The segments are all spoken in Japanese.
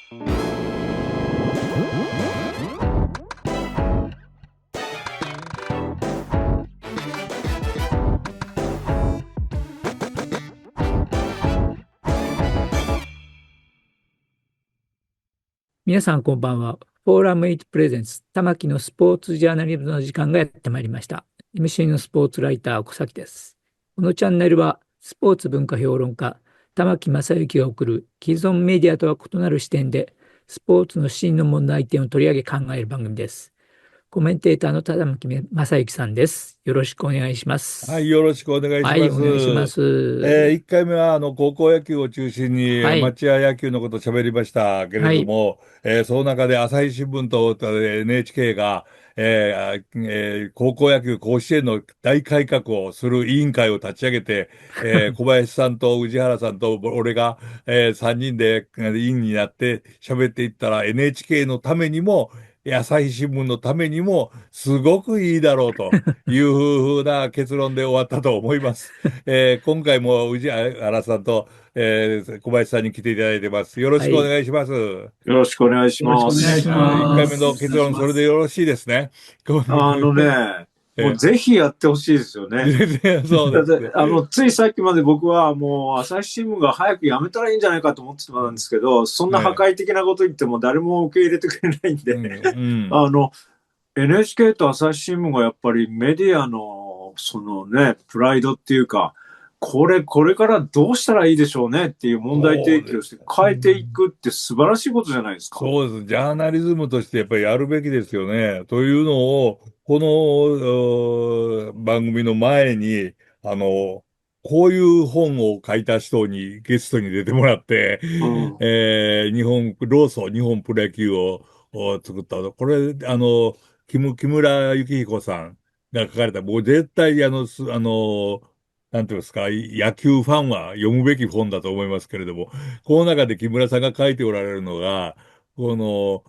皆さんこんばんは。フォーラム8プレゼンツ玉木のスポーツジャーナリズムの時間がやってまいりました。MC のスポーツライター小崎です。このチャンネルはスポーツ文化評論家玉木正之が送る既存メディアとは異なる視点でスポーツの真の問題点を取り上げ考える番組です。コメンテーターの玉木正之さんです。よろしくお願いしまはい、す。よろしくお願いしはい、ます。お願いします。1回目は高校野球を中心にはい、アマチュア野球のことを喋りましたけれはい、ども、その中で朝日新聞とNHK が、高校野球甲子園の大改革をする委員会を立ち上げて、小林さんと宇治原さんと俺が、3人で委員になって喋っていったら NHK のためにも朝日新聞のためにもすごくいいだろうというふうな結論で終わったと思います。今回も宇治原さんと、小林さんに来ていただいてます。よろしはい、よくお願いします。よろしくお願いしろしくお願いします。1回目ます。の結論、それでよろしいですね。もうえぜひやってほしいですよね。全然そうだって、ですね。ついさっきまで僕はもう朝日新聞が早くやめたらいいんじゃないかと思ってたんですけど、そんな破ね、壊的なこと言っても誰も受け入れてくれないんで、うん、うん。あの、NHK と朝日新聞がやっぱりメディアのそのね、プライドっていうか、これからどうしたらいいでしょうねっていう問題提そうです。起をして変えていくって素晴らしいことじゃないですか。そうです。ジャーナリズムとしてやっぱりやるべきですよね。というのを、この番組の前に、あの、こういう本を書いた人にゲストに出てもらって、うん。日本プロ野球を作ったの。これ、木村幸彦さんが書かれた、もう絶対、なんていうんですか、野球ファンは読むべき本だと思いますけれども、この中で木村さんが書いておられるのが、この、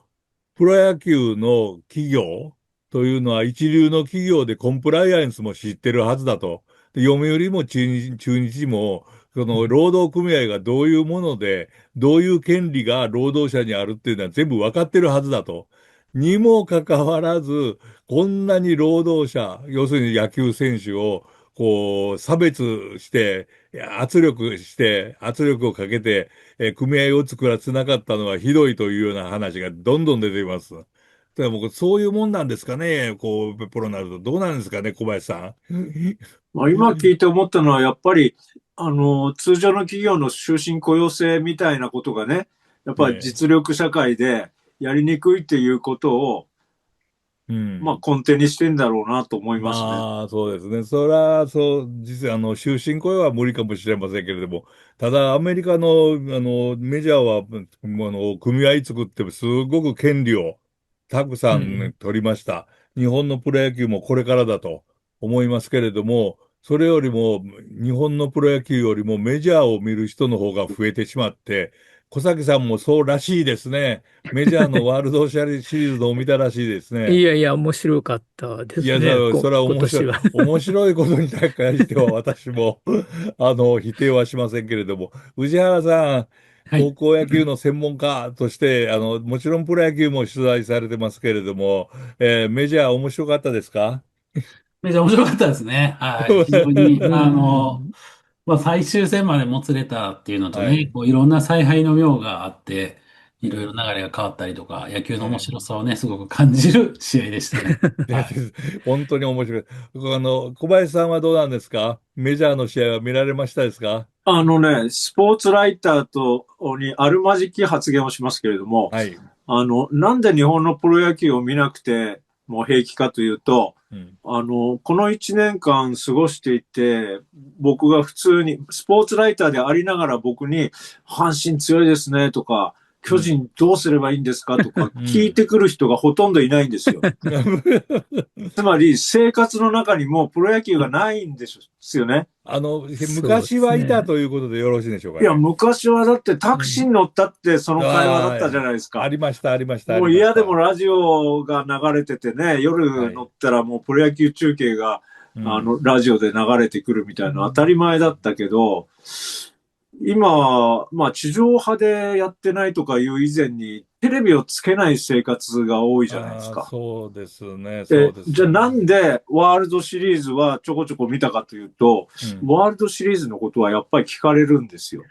プロ野球の企業というのは一流の企業でコンプライアンスも知ってるはずだと。で読売も中日も、その労働組合がどういうもので、どういう権利が労働者にあるっていうのは全部分かってるはずだと。にもかかわらず、こんなに労働者、要するに野球選手を、差別して、圧力をかけて、組合を作らせなかったのはひどいというような話がどんどん出ています。だから僕、そういうもんなんですかね、プロになると。どうなんですかね、小林さん。まあ、今聞いて思ったのは、やっぱり、通常の企業の終身雇用制みたいなことがね、やっぱりね実力社会でやりにくいっていうことを、え。うまあ、ん。根底にしてんだろうなと思いますね。まあ、そうですね。それは、そう、実は、終身雇用は無理かもしれませんけれども、ただ、アメリカの、メジャーは、組合作ってすごく権利をたくさんうん、取りました。日本のプロ野球もこれからだと思いますけれども、それよりも、日本のプロ野球よりもメジャーを見る人の方が増えてしまって、小崎さんもそうらしいですね。メジャーのワールドシリーズのを見たらしいですね。いやいや、面白かったでいや、すね、それは面白い、今年は。面白いことに対しては私も否定はしませんけれども、宇治原さん、はい。高校野球の専門家として、もちろんプロ野球も取材されてますけれども、メジャー面白かったですか？ めちゃ面白かったですね。はい。非常に、うん。まあ、最終戦までもつれたっていうのとね、はい。こういろんな采配の妙があって、いろいろね、流れが変わったりとか、野球の面ね、白さをね、すごく感じる試合でしたね。ではい。本当に面白い。小林さんはどうなんですか？メジャーの試合は見られましたですか？スポーツライターにあるまじき発言をしますけれども、はい。なんで日本のプロ野球を見なくても平気かというと、うん。この1年間過ごしていて、僕が普通に、スポーツライターでありながら僕に、阪神強いですねとか、巨うん。人どうすればいいんですかとかうん。聞いてくる人がほとんどいないんですよ。つまり生活の中にもプロ野球がないんですよね。そうで昔はいたすね。ということでよろしいでしょうかいや、ね。昔はだってタクシーにうん。乗ったってその会話だあったじゃないですあ、あか。りました、ありました、あもりう嫌でもました。ラジオが流れててね、夜乗はい。ったらもうプロ野球中継が、うん。ラジオで流れてくるみたいな当たり前だったけど、今、まあ地上波でやってないとかいう以前に、テレビをつけない生活が多いじゃないですああ、か。そうですね、そうですじゃあなね。んでワールドシリーズはちょこちょこ見たかというと、うん。ワールドシリーズのことはやっぱり聞かれるんですよ。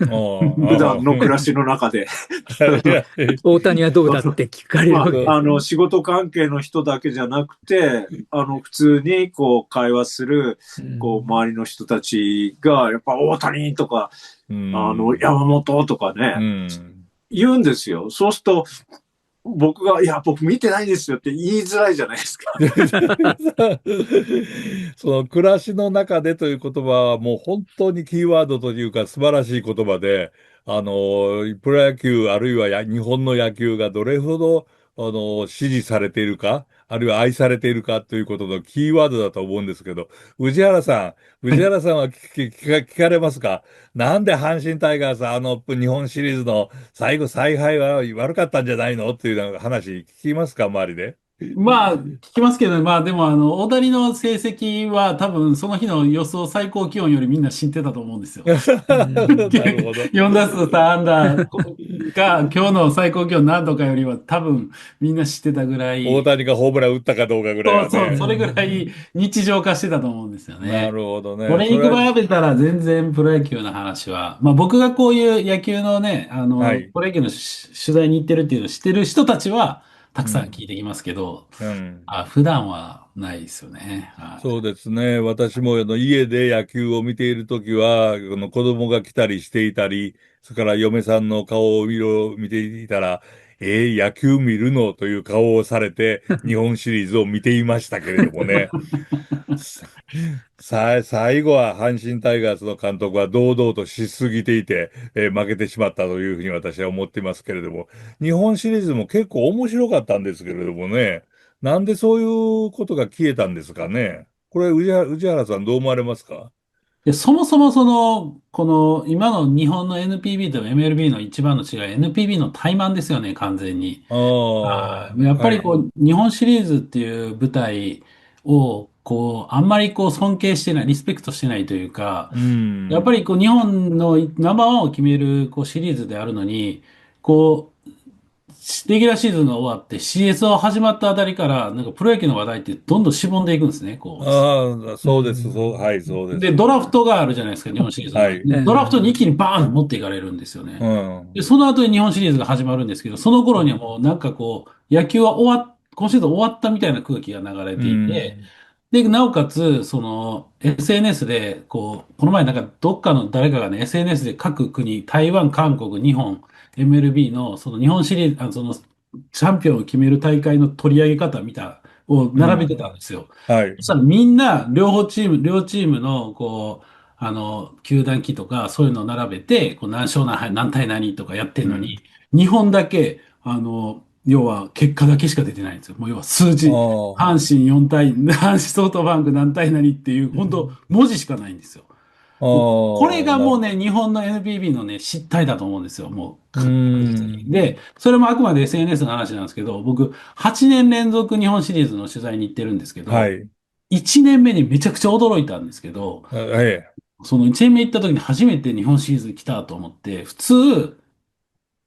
ああ、ああ、普段の暮らしの中で。いや、大谷はどうだって聞かれるわけですね。仕事関係の人だけじゃなくて、普通にこう会話する、こう周りの人たちが、やっぱ大谷とか、うん、山本とかうね、ん。言うんですよ。そうすると、僕が、いや、僕見てないんですよって言いづらいじゃないですか。その暮らしの中でという言葉はもう本当にキーワードというか素晴らしい言葉で、プロ野球あるいは日本の野球がどれほど、支持されているか、あるいは愛されているかということのキーワードだと思うんですけど、はい。宇治原さんは聞かれますか？なんで阪神タイガース日本シリーズの最後采配は悪かったんじゃないのっていうような話聞きますか、周りで？まあ、聞きますけど、まあでも、大谷の成績は多分その日の予想最高気温よりみんな知ってたと思うんですよ。うん。なるほど。4打数3安打が今日の最高気温何度かよりは多分みんな知ってたぐらい、大谷がホームラン打ったかどうかぐらいそうそう、はね。それぐらい日常化してたと思うんですよね。なるほどね。それにそれは、比べたら全然プロ野球の話は、まあ僕がこういう野球のね、はい。プロ野球の取材に行ってるっていうのを知ってる人たちはたくさんうん。聞いてきますけど、うん。普段はないですよね。はそうですね。私も家で野球を見ているときは、子供が来たりしていたり、それから嫁さんの顔を見ていたら、野球見るのという顔をされて、日本シリーズを見ていましたけれどもね。最後は阪神タイガースの監督は堂々としすぎていて、負けてしまったというふうに私は思っていますけれども、日本シリーズも結構面白かったんですけれどもね、なんでそういうことが消えたんですかね。これ、宇治原さんどう思われますか？で、そもそもこの今の日本の NPB と MLB の一番の違い、NPB の怠慢ですよね、完全に。ああ、やっぱはい。りこう、日本シリーズっていう舞台を、こう、あんまりこう、尊敬してない、リスペクトしてないというか、うん、やっぱりこう、日本のナンバーワンを決めるこうシリーズであるのに、こう、レギュラーシーズンが終わって CS を始まったあたりから、なんかプロ野球の話題ってどんどんしぼんでいくんですね、こう。ああ、うそうです、ん。はい、そうです。で、ドラフトがあるじゃないですか、日本シリーズの場合。はい。ドラフトに一気ええ。にバーンと持っていかれるんですようね。で、ん、その後に日本シリーズが始まるんですけど、その頃にはもうなんかこう、野球は今シーズン終わったみたいな空気が流れうていて、ん、で、なおかつ、SNS で、こう、この前なんかどっかの誰かがね、SNS で各国、台湾、韓国、日本、MLB のその日本シリーズ、チャンピオンを決める大会の取り上げ方を並べてうん、たんですよ。はい。そしたらみんな、両チームの、こう、球団旗とか、そういうのを並べて、こう何勝何対何とかやってるのに、うん、日本だけ、要は結果だけしか出てないんですよ。もう要は数あ字、阪あ、神4対、阪神ソフトバンク何対何っていう、本当文字しかないんですよ。あもうこれあ、がもうね、日本の NPB のね、失態だと思うんですよ。もううー確実に。ん。で、それもあくまで SNS の話なんですけど、僕、8年連続日本シリーズの取材に行ってるんですけど、はい。1年目にめちゃくちゃ驚いたんですけど、ええ。その1年目行った時に初めて日本シリーズ来たと思って、普通、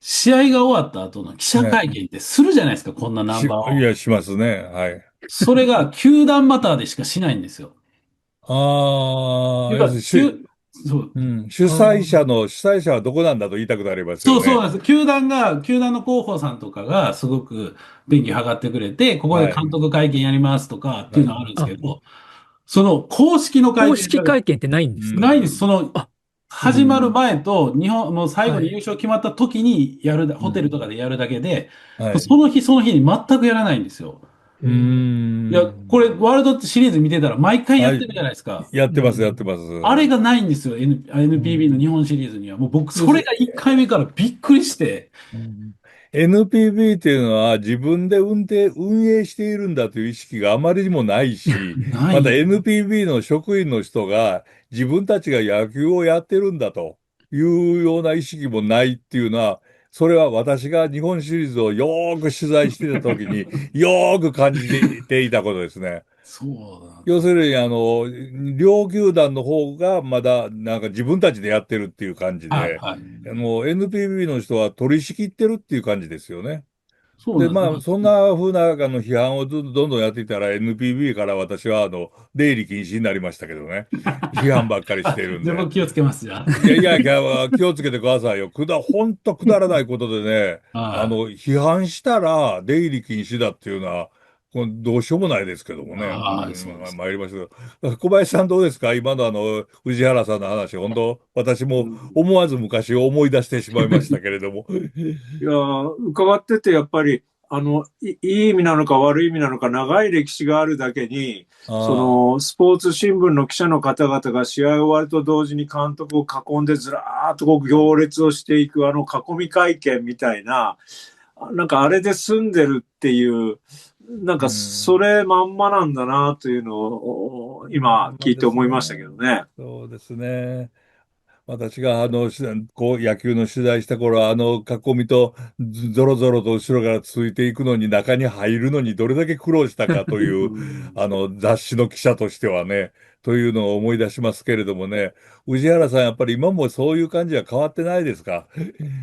試合が終わった後の記者ね、会見ってするじゃないですか、こんなナンバーワン。いや、しますね。はい。それが球団マターでしかしないんですよ。ああ、いうか、要するにそう、うん、あ主催者はどこなんだと言いたくなりますよね。そうなんです。球団の広報さんとかがすごく便宜図ってくれて、ここではい。監督会見やりますとかっていうのはあるんですあ、あ、けど、その公式の会公見が式会見ってないんうですか？ないです。ん。あ、う始まるん。前と、もう最後はい。に優勝決まった時にホテルとうん。かでやるだけで、はい。その日に全くやらないんですよ。うーいや、これ、ん。ワールドシリーズ見てたら毎回やはい。ってるじゃないですか。やってます、やってうん。ます。あれがないんですよ、う NPB の日ん。本シリーズには。もう僕、要するそれが1回目からびっくりして、うん。 NPB っていうのは自分で運営しているんだという意識があまりにもないし、また ない。NPB の職員の人が自分たちが野球をやってるんだというような意識もないっていうのは、それは私が日本シリーズをよーく取材していた時によーく感じていたことですね。そうだ。要するに、両球団の方がまだ、なんか自分たちでやってるっていう感じはい、で、はい。NPB の人は取り仕切ってるっていう感じですよね。で、そうなんです。まあ、そんな風な、批判をどんどんやっていたら、NPB から私は、出入り禁止になりましたけどね。批判ばっかりしているんで。じゃあ僕気をつけます、じゃいやいやいや、気をつけてくださいよ。ほんとくだらないことでね、あ。はい。批判したら出入り禁止だっていうのは、どうしようもないですけどもね。はい、そうです。参りましたけど。小林さんどうですか今の藤原さんの話、本当私もうん。思わず昔を思い出してしまいましたけれども。いや伺ってて、やっぱり、いい意味なのか悪い意味なのか、長い歴史があるだけに、あスポーツ新聞の記者の方々が試合終わると同時に監督を囲んでずらーっとこう行列をしていく、囲み会見みたいな、なんかあれで済んでるっていう、なんうかそん。れまんまなんだなというのを今聞いてまあです思いましたけどね。ね。そうですね。私が野球の取材した頃、囲みとぞろぞろと後ろからついていくのに中に入るのにどれだけ苦労したかというう、ん。雑誌の記者としてはね、というのを思い出しますけれどもね。宇治原さん、やっぱり今もそういう感じは変わってないですか？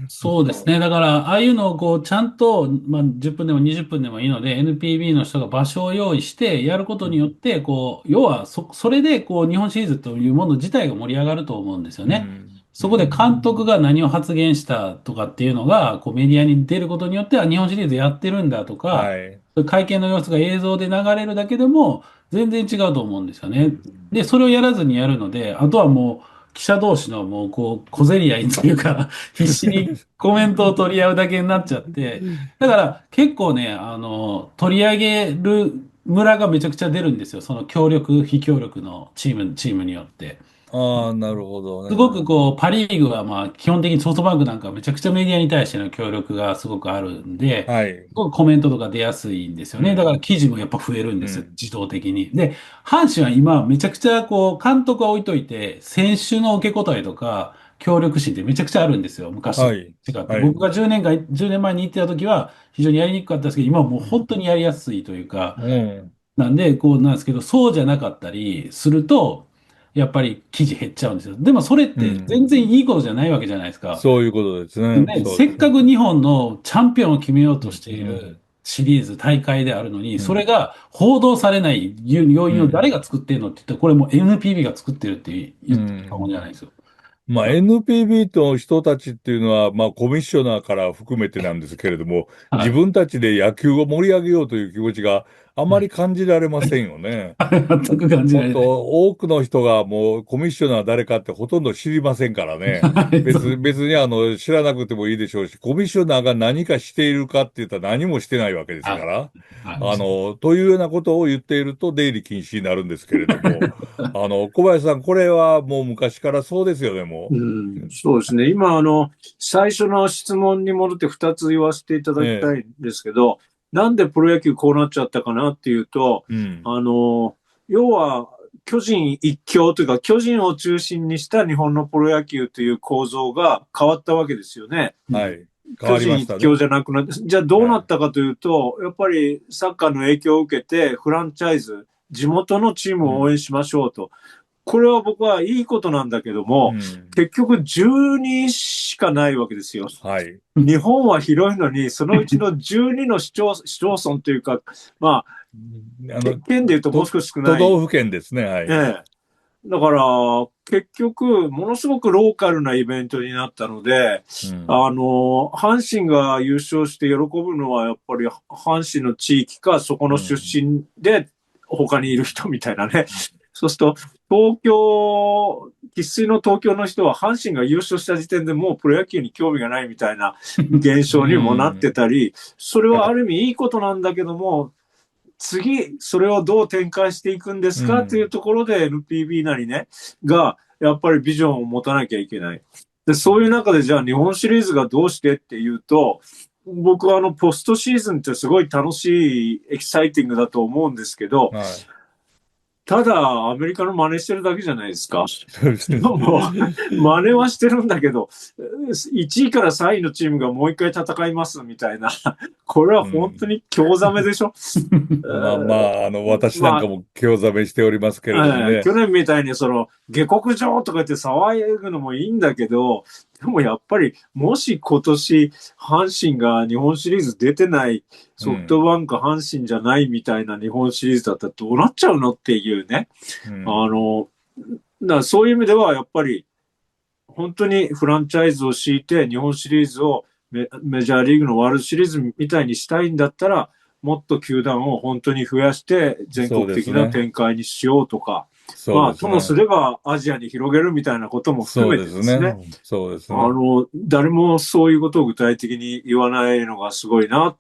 そうですね。だから、ああいうのをこう、ちゃんと、まあ、10分でも20分でもいいので、NPB の人が場所を用意して、やることによって、こう、要はそれで、こう、日本シリーズというもの自体が盛り上がると思うんですようね。ん、うそこでん、監督が何を発言したとかっていうのが、こう、メディアに出ることによっては、日本シリーズやってるんだとか、はい。会見の様子が映像で流れるだけでも、全然違うと思うんですよね。うん。で、それをやらずにやるので、あとはもう、記者同士のもう、こう、小競り合いというか、必死にコメントを取り合うだけになっちゃって、だから結構ね、取り上げる村がめちゃくちゃ出るんですよ。その協力、非協力のチームによって。ああ、なるほどすごくね。こう、パリーグはまあ、基本的にソフトバンクなんかはめちゃくちゃメディアに対しての協力がすごくあるんで、はい。すごくコメントとか出やすいんですよね。だからうん、記事もやっぱ増えるんですよ。うん。自動的に。で、阪神は今めちゃくちゃこう、監督は置いといて、選手の受け答えとか、協力心ってめちゃくちゃあるんですよ。昔とはい。違って。はい。僕が10年前に行ってた時は非常にやりにくかったですけど、今はもううん。本当にやりやすいというか、うん。なんで、こうなんですけど、そうじゃなかったりすると、やっぱり記事減っちゃうんですよ。でもそれってうん全然いいことじゃないわけじゃないですか。そういうことですね。ね、せっそうですね。かく日本のチャンピオンを決めようとうん。しているうん。シリーズ、大会であるのに、うん。それが報道されない要因を誰うん。が作ってるのって言ったら、これもう NPB が作ってるってう言っても過言じゃないんですよ。まあ、NPB の人たちっていうのは、まあ、コミッショナーから含めてなんですけれども、自はい。分たちで野球を盛り上げようという気持ちがあまり感じられませんよね。全く感じら本当、れない。多くの人がもうコミッショナー誰かってほとんど知りませんからね。はい、そう。別に知らなくてもいいでしょうし、コミッショナーが何かしているかって言ったら何もしてないわけですかあ、ら。はい。というようなことを言っていると出入り禁止になるんですけれども、小林さん、これはもう昔からそうですよね、もうん、そうですね。今、最初の質問に戻って2つ言わせていたう。だきたいんですけど、なんでプロ野球こうなっちゃったかなっていうと、うん。要は、巨人一強というか、巨人を中心にした日本のプロ野球という構造が変わったわけですよね。うん。はい。変わり巨人ましたね。一強じゃなくなって、じゃあどうはい。なったかというと、やっぱりサッカーの影響を受けて、フランチャイズ、地元のチームを応うん。援しましょうと。これは僕はいいことなんだけども、うん。結局12しかないわけですよ。はい。日本は広いのに、そのうちの12の市町村というか、まあ、あの、県で言うともう少し少ない。都道府県ですね。はい。ええ。だから、結局、ものすごくローカルなイベントになったので、うん。阪神が優勝して喜ぶのは、やっぱり阪神の地域か、そこの出うん。身で、他にいる人みたいなね。そうすると、東京、生粋の東京の人は阪神が優勝した時点でもうプロ野球に興味がないみたいな現う象にもなってん。たり、それはあだから、る意味いいことなんだけども、次、それをどう展開していくんでうすかというん。ところで NPB なりね、が、やっぱりビジョンを持たなきゃいけない。で、そういう中でじゃあ日本シリーズがどうしてっていうと、僕はポストシーズンってすごい楽しい、エキサイティングだと思うんですけど、はい。ただアメリカの真似してるだけじゃないですか。そうですね。もう真似はしてるんだけど、1位から3位のチームがもう一回戦いますみたいな、これは本当に興ざめでしょ。まあまあ、私なんかも興ざめしておりますけれどもね。去年みたいに下克上とか言って騒ぐのもいいんだけど、でもやっぱり、もし今年、阪神が日本シリーズ出てない、ソフトバンク阪神じゃないみたいな日本シリーズだったらどうなっちゃうのっていうね。だからそういう意味ではやっぱり、本当にフランチャイズを敷いて日本シリーズをメジャーリーグのワールドシリーズみたいにしたいんだったら、もっと球団を本当に増やして全国的な展開にしようとか、まあ、ともすればアジアに広げるみたいなことも含めてですね。そうですね。誰もそういうことを具体的に言わないのがすごいな。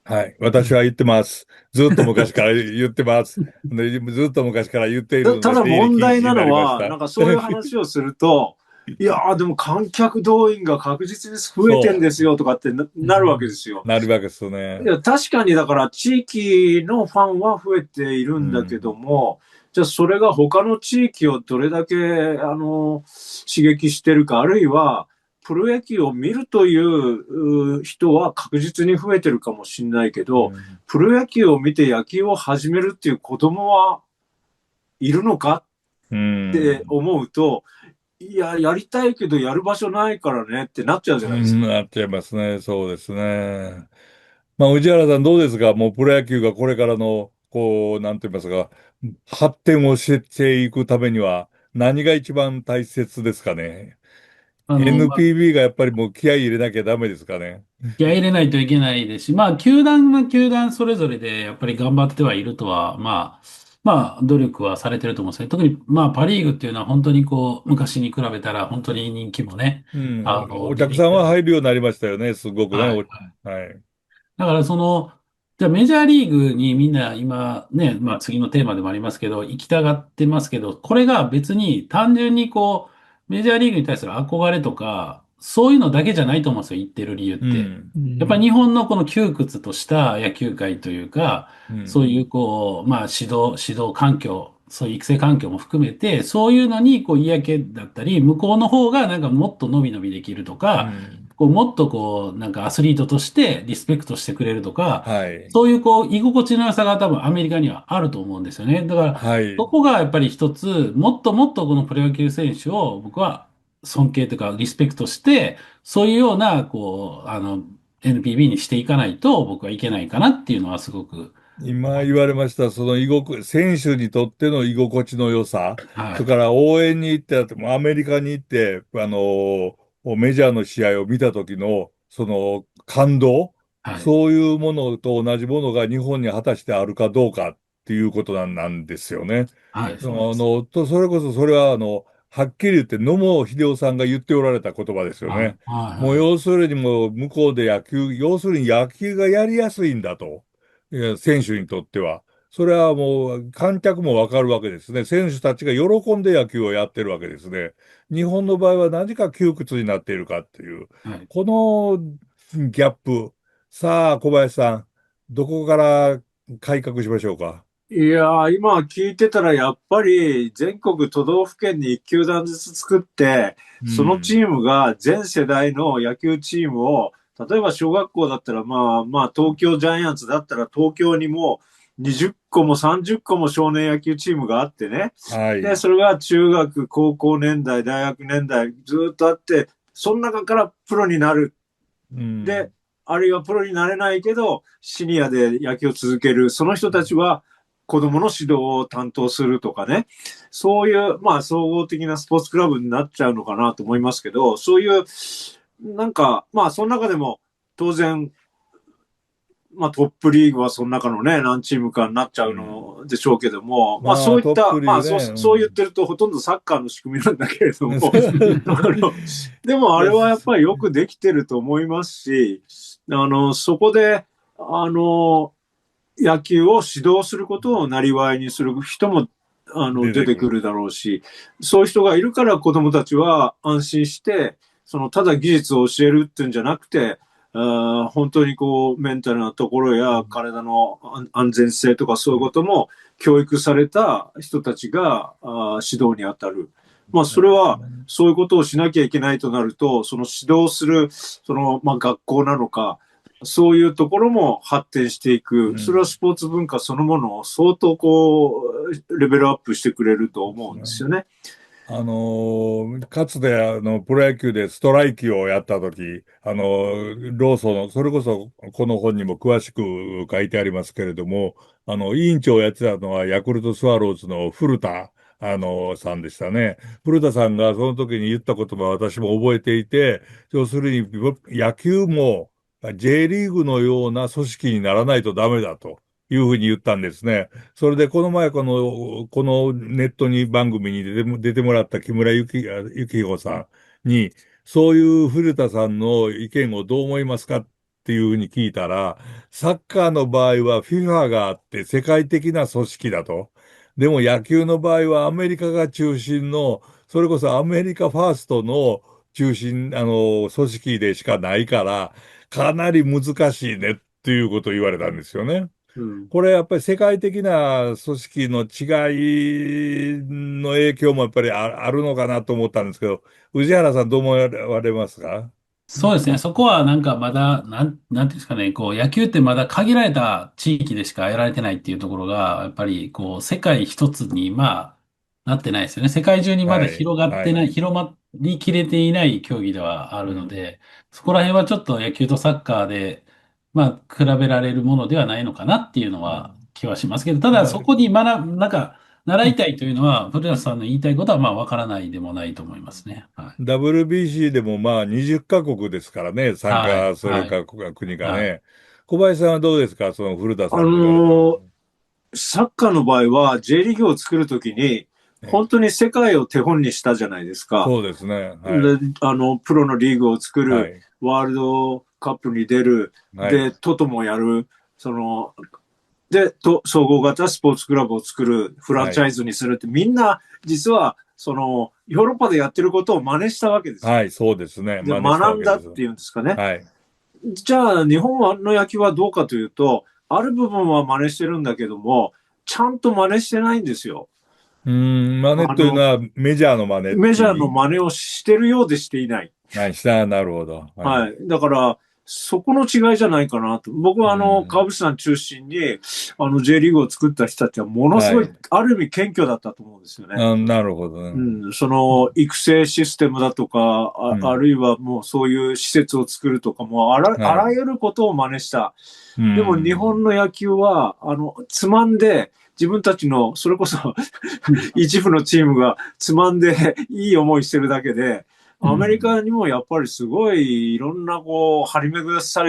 はい。私は言ってます。ずっと昔から言ってます。ずっと昔から言っているので。ただ問題なのは、なんかそういう話をすると、いやーでも観客動員が確実に増えてんですよとかってなるわけですよ。なるわけですよね。いや確かにだから地域のファンは増えているんだけども、じゃあそれが他の地域をどれだけ刺激してるか、あるいはプロ野球を見るという人は確実に増えてるかもしれないけど、プロ野球を見て野球を始めるっていう子供はいるのかって思うと、いや、やりたいけどやる場所ないからねってなっちゃうじゃないですか。なっちゃいますね。そうですね。まあ、宇治原さんどうですか？もうプロ野球がこれからの、なんて言いますか、発展をしていくためには何が一番大切ですかね。NPB がやっぱりもう気合い入れなきゃダメですかね。気合い入れないといけないですし、まあ、球団は球団それぞれでやっぱり頑張ってはいるとは、まあ、努力はされてると思うんですね。特に、まあ、パリーグっていうのは本当に昔に比べたら本当に人気もね、お客さんは入るようになりましたよね、すごくね。はい。はい。だからじゃあメジャーリーグにみんな今ね、まあ次のテーマでもありますけど、行きたがってますけど、これが別に単純にメジャーリーグに対する憧れとか、そういうのだけじゃないと思うんですよ、言ってる理由って。やっぱり日本のこの窮屈とした野球界というか、そういうまあ指導環境、そういう育成環境も含めて、そういうのに嫌気だったり、向こうの方がなんかもっと伸び伸びできるとか、もっとなんかアスリートとしてリスペクトしてくれるとか、はい。そういう居心地の良さが多分アメリカにはあると思うんですよね。だから、はい。そこがやっぱり一つ、もっともっとこのプロ野球選手を僕は尊敬というかリスペクトして、そういうような、NPB にしていかないと僕はいけないかなっていうのはすごく。今言われました、その選手にとっての居心地の良さ、はい。それから応援に行って、アメリカに行って、メジャーの試合を見た時の、その感動、はい。そういうものと同じものが日本に果たしてあるかどうかっていうことなんですよね。はい。そうです。それこそそれは、はっきり言って野茂英雄さんが言っておられた言葉ですよはい。ね。はい。もうはい。要するにもう向こうで要するに野球がやりやすいんだと。選手にとっては。それはもう観客もわかるわけですね。選手たちが喜んで野球をやってるわけですね。日本の場合は何か窮屈になっているかっていう。はい。このギャップ。さあ、小林さん、どこから改革しましょうか。いやー、今聞いてたらやっぱり全国都道府県に1球団ずつ作って、そのチームが全世代の野球チームを、例えば小学校だったら東京ジャイアンツだったら東京にも20個も30個も少年野球チームがあってね。はい。で、それが中学、高校年代、大学年代ずっとあって、その中からプロになる。で、あるいはプロになれないけど、シニアで野球を続ける。その人たちは、子供の指導を担当するとかね、そういう、総合的なスポーツクラブになっちゃうのかなと思いますけど、そういう、なんか、その中でも、当然、トップリーグはその中のね、何チームかになっちゃうのでしょうけども、そういった、そう言ってるとほとんどサッカーの仕組みなんだけれども、でもあれはやっぱりよくできてると思いますし、そこで、野球を指導することを生りにする人も出てくるだろうし、そういう人がいるから子供たちは安心して、ただ技術を教えるっていうんじゃなくて、本当にこう、メンタルなところや体の安全性とかそういうことも教育された人たちが指導に当たる。まあ、それは、そういうことをしなきゃいけないとなると、その指導する、まあ、学校なのか、そういうところも発展していく。それはスポーツ文化そのものを相当こう、レベルアップしてくれると思うんですよね。かつてプロ野球でストライキをやったとき、労組の、それこそこの本にも詳しく書いてありますけれども、委員長をやってたのはヤクルトスワローズの古田、さんでしたね。古田さんがその時に言った言葉は私も覚えていて、要するに野球も J リーグのような組織にならないとダメだと。いうふうに言ったんですね。それで、この前、このネットに番組に出てもらった木村幸彦さんに、そういう古田さんの意見をどう思いますかっていうふうに聞いたら、サッカーの場合は FIFA があって世界的な組織だと。でも野球の場合はアメリカが中心の、それこそアメリカファーストの中心、組織でしかないから、かなり難しいねっていうことを言われたんですよね。これやっぱり世界的な組織の違いの影響もやっぱりあるのかなと思ったんですけど、宇治原さんどう思われますか？そうですね。そこはなんかまだ、なんていうんですかね、こう、野球ってまだ限られた地域でしかやられてないっていうところが、やっぱりこう、世界一つに、まあ、なってないですよね。世界中にまだはい、広がっはい。てない、広まりきれていない競技ではあうん、るので、そこら辺はちょっと野球とサッカーで、まあ、比べられるものではないのかなっていうのは気はしますけど、ただそこになんか、習いたいというのは、古田さんの言いたいことは、まあ、わからないでもないと思いますね。はい。WBC でもまあ20カ国ですからね、参はい。加するはい。国がはい。ね。小林さんはどうですか、その古田あさんの言われた。のーサッカーの場合は J リーグを作るときに、ね、本当に世界を手本にしたじゃないですか。そうですね。はい。で、プロのリーグを作る、はい。ワールドカップに出る、はい。で、トトもやる、総合型スポーツクラブを作る、フランはい。チャイズにするって、みんな、実は、ヨーロッパでやってることを真似したわけですよ。はい。そうですね。で、真似した学わけです。んだっていうんですかね。はい。じゃあ、日本の野球はどうかというと、ある部分は真似してるんだけども、ちゃんと真似してないんですよ。真似というのあの、はメジャーの真似ってメジャーの意味？真似をしてるようでしていない。はい、なるほど。はい。はい。だから、そこの違いじゃないかなと。僕は川淵さん中心に、J リーグを作った人たちはものすごい、はい。ある意味謙虚だったと思うんですよね。なるほどね。うん、その育成システムだとか、あうん。るいはもうそういう施設を作るとか、もうあはい。らゆることを真似した。うでも日ん。本の野球は、つまんで、自分たちの、それこそ一部のチームがつまんでいい思いしてるだけで、うアメリカん。にもやっぱりすごいいろんなこう、張り巡らさ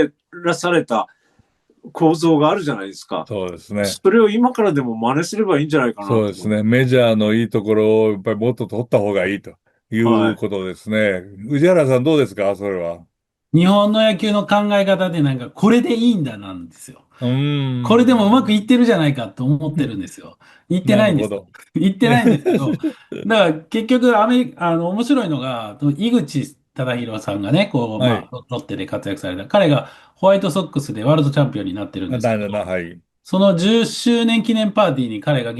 れた構造があるじゃないですか。そうですね。それを今からでも真似すればいいんじゃないかなと思う。そうですね。メジャーのいいところをやっぱりもっと取った方がいいといはい。うことですね。宇治原さんどうですか、それは？日本の野球の考え方でなんか、これでいいんだなんですよ。うーこれでもうまくいっん。てるじゃないかと思ってるんですよ。言ってないんですよ。なるほど。言ってないんですけど、だから結局面白いのが、井口忠宏さんがね、こう、はい。まあ、ロッテで活躍された。彼がホワイトソックスでワールドチャンピオンになってるんですけど、はい。その10周年記念パーティーに彼が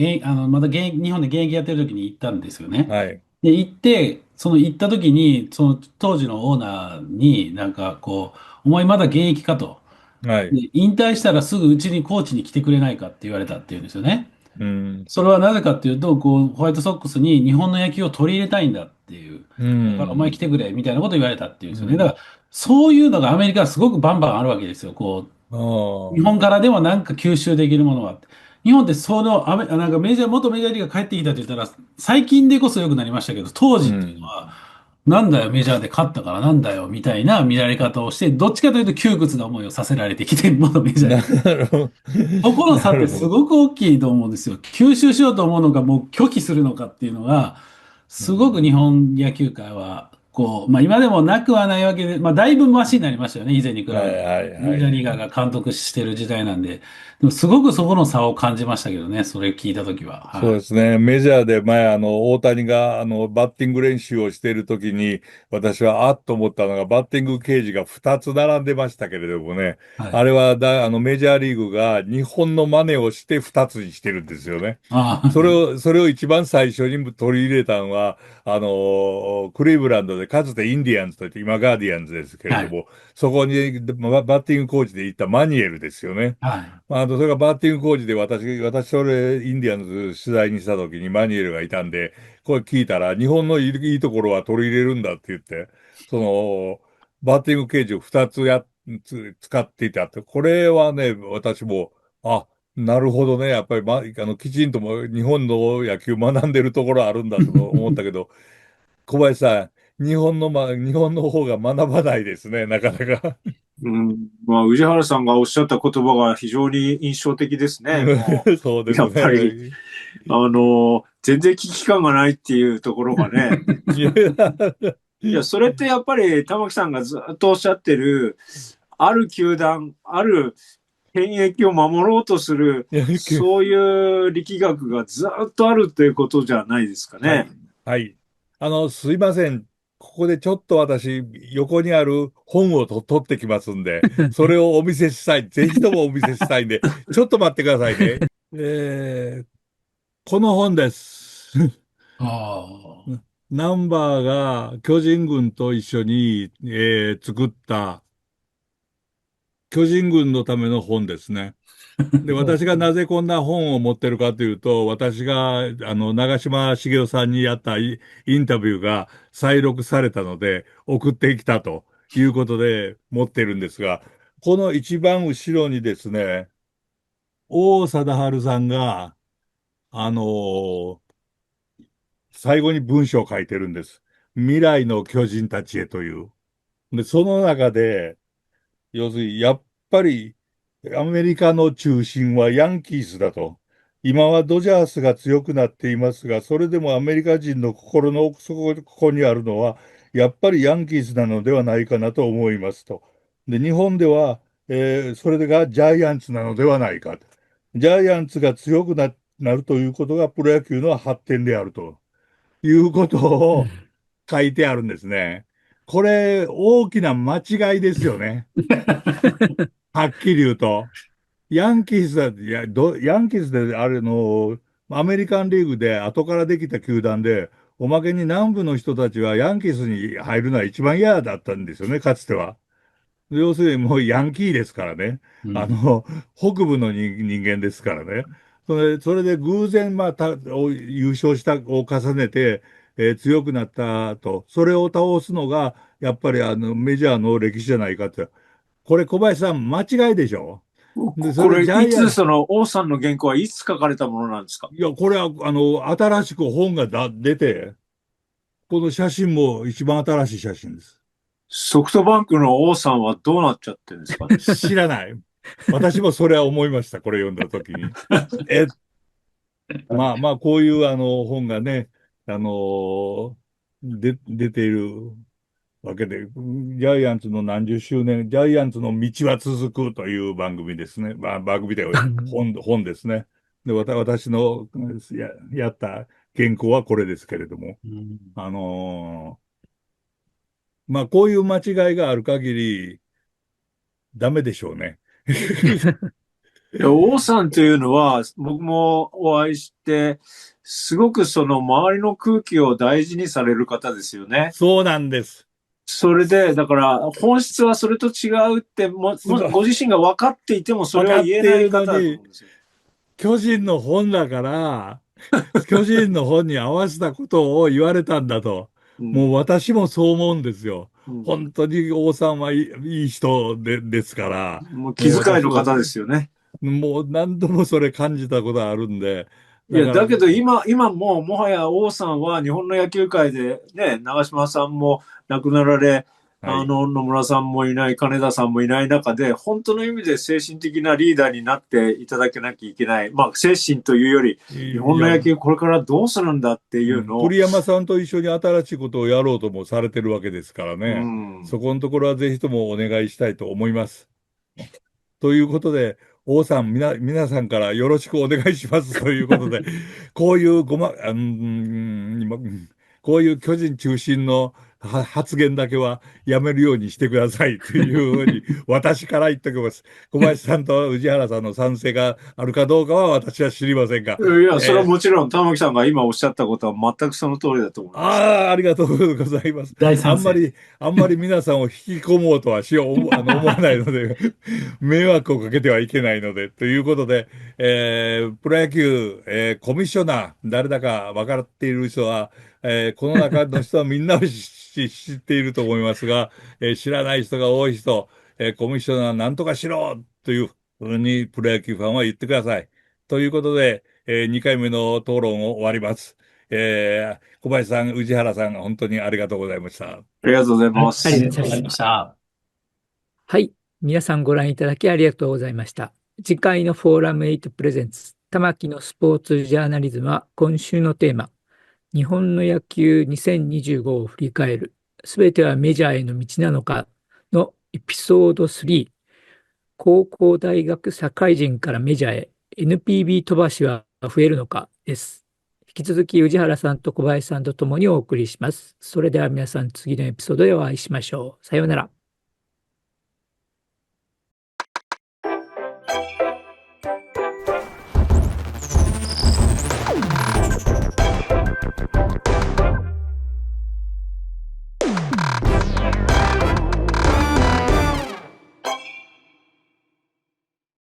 まだ日本で現役やってる時に行ったんですよね。はい。で、行って、その行った時に、その当時のオーナーになんかこう、お前まだ現役かと。はい。で引退したらすぐうちにコーチに来てくれないかって言われたっていうんですよね。うん。それはなぜかっていうと、こう、ホワイトソックスに日本の野球を取り入れたいんだっていう。うだからお前来ん。てくれみたいなことを言われたっていうんですよね。だうん。から、そういうのがアメリカはすごくバンバンあるわけですよ。こあう、日あ。本からでもなんか吸収できるものがあって。日本ってそのなんか元メジャーリーガー帰ってきたって言ったら、最近でこそ良くなりましたけど、当う時っていうのん。は、なんだよ、メジャーで勝ったからなんだよ、みたいな見られ方をして、どっちかというと窮屈な思いをさせられてきて、元メジャーなリーガー。るほど。そこの差ってなるほど。すごく大きいと思うんですよ。吸収しようと思うのか、もう拒否するのかっていうのが、すごく日うん。本野球界はまあ今でもなくはないわけで、まあだいぶマシになりましたよね、以前に比べはいて。はいはメジャーリーガーい。が監督してる時代なんで、でもすごくそこの差を感じましたけどね、それ聞いたときは。そうはい。ですね。メジャーで前、大谷が、バッティング練習をしているときに、私はあっと思ったのが、バッティングケージが2つ並んでましたけれどもね。はい。あれはメジャーリーグが日本の真似をして2つにしてるんですよね。あそれを一番最初に取り入れたのは、クリーブランドで、かつてインディアンズといって今ガーディアンズですけあ、はい。れども、そこにバッティングコーチで行ったマニエルですよね。はい。まあそれがバッティングコーチでそれ、インディアンズ取材にした時にマニュエルがいたんで、これ聞いたら、日本のいいところは取り入れるんだって言って、その、バッティングケージを2つ使っていたって、これはね、私も、あ、なるほどね、やっぱり、きちんとも日本の野球学んでるところあるんだと思ったけど、小林さん、日本の方が学ばないですね、なかなか。うん。まあ、宇治原さんがおっしゃった言葉が非常に印象的ですね。もそうう、ですやっぱり、ね。全然危機感がないっていうところがね。いやいや、それってやっぱり玉木さんがずっとおっしゃってる、ある球団、ある権益を守ろうとする、いやそういう力学がずっとあるということじゃないですかね。はい。はい。すいません。ここでちょっと私、横にある本を取ってきますんで、それをお見せしたい。ぜひともお見せしたいんで、ちょっと待ってくださいね。この本です。あナンバーが巨人軍と一緒に、作った巨人軍のための本ですね。で、私がなぜこんな本を持ってるかというと、私が、長嶋茂雄さんにやったインタビューが再録されたので、送ってきたということで持ってるんですが、この一番後ろにですね、王貞治さんが、あのー最後に文章を書いてるんです。未来の巨人たちへという。で、その中で、要するに、やっぱり、アメリカの中心はヤンキースだと。今はドジャースが強くなっていますが、それでもアメリカ人の心の奥底ここにあるのは、やっぱりヤンキースなのではないかなと思いますと。で、日本では、それがジャイアンツなのではないかと。ジャイアンツが強くなるということがプロ野球の発展であるということを書いてあるんですね。これ、大きな間違いですよね。はっきり言うと。ヤンキースであれの、アメリカンリーグで後からできた球団で、おまけに南部の人たちはヤンキースに入るのは一番嫌だったんですよね、かつては。要するにもうヤンキーですからね。うん。あの、北部の人間ですからね。それで偶然、優勝を重ねて、強くなったと。それを倒すのが、やっぱりメジャーの歴史じゃないかって。これ小林さん、間違いでしょ？で、それこれ、いジャイアン、つその王さんの原稿はいつ書かれたものなんですか？いや、これは、新しく本が出て、この写真も一番新しい写真です。ソフトバンクの王さんはどうなっちゃってるんですかね。知らない。私もそれは思いました、これ読んだ時に。え、まあまあ、こういう本がね、出ているわけで、ジャイアンツの何十周年、ジャイアンツの道は続くという番組ですね。番組で本ですね。で、私のやった原稿はこれですけれども、うん。まあ、こういう間違いがある限り、ダメでしょうね。いや、王さんというのは、僕もお会いして、すごくその周りの空気を大事にされる方ですよね。そうなんです。それで、だから本質はそれと違うって、ご自身が分かっていてもそ分れを言えかっていない方だとるのに、思うんですよ。巨人の本だから、巨人の本に合わせたことを言われたんだと。うん。もう私もそう思うんですよ。うん。本当に王さんはいい人ですから、もう気もう遣いの私も、方ですよね。もう何度もそれ感じたことあるんで、いや、だから、だけど今ももはや王さんは日本の野球界でね、長嶋さんも亡くなられ、はい。野村さんもいない、金田さんもいない中で、本当の意味で精神的なリーダーになっていただけなきゃいけない。まあ、精神というより、日本いや、の野球これからどうするんだっていうのを、栗山さんと一緒に新しいことをやろうともされてるわけですからうね。ん。そこのところはぜひともお願いしたいと思います。ということで、王さん、皆さんからよろしくお願いしますということで、こういうこういう巨人中心の発言だけはやめるようにしてくださいというふうに私から言っておきます。小林さんと宇治原さんの賛成があるかどうかは私は知りませんが、いや、それはえもちろん、玉木さんが今おっしゃったことは全くその通りだと思います。ありがとうございます。大賛成。あんまり皆さんを引き込もうとは思わないので、迷惑をかけてはいけないので、ということで、プロ野球、コミッショナー、誰だか分かっている人は、この中の人はみんなを知っていると思いますが、知らない人が多い人、コミッショナーなんとかしろというふうにプロ野球ファンは言ってください。ということで、2回目の討論を終わります。小林さん、宇治原さん、本当にありがとうございました。ありがとうございまありす。がとうございました。はい。皆さんご覧いただきありがとうございました。次回のフォーラム8プレゼンツ、玉木のスポーツジャーナリズムは今週のテーマ、日本の野球2025を振り返る、すべてはメジャーへの道なのかのエピソード3、高校大学社会人からメジャーへ NPB 飛ばしは増えるのかです。引き続き宇治原さんと小林さんと共にお送りします。それでは皆さん次のエピソードでお会いしましょう。さようなら。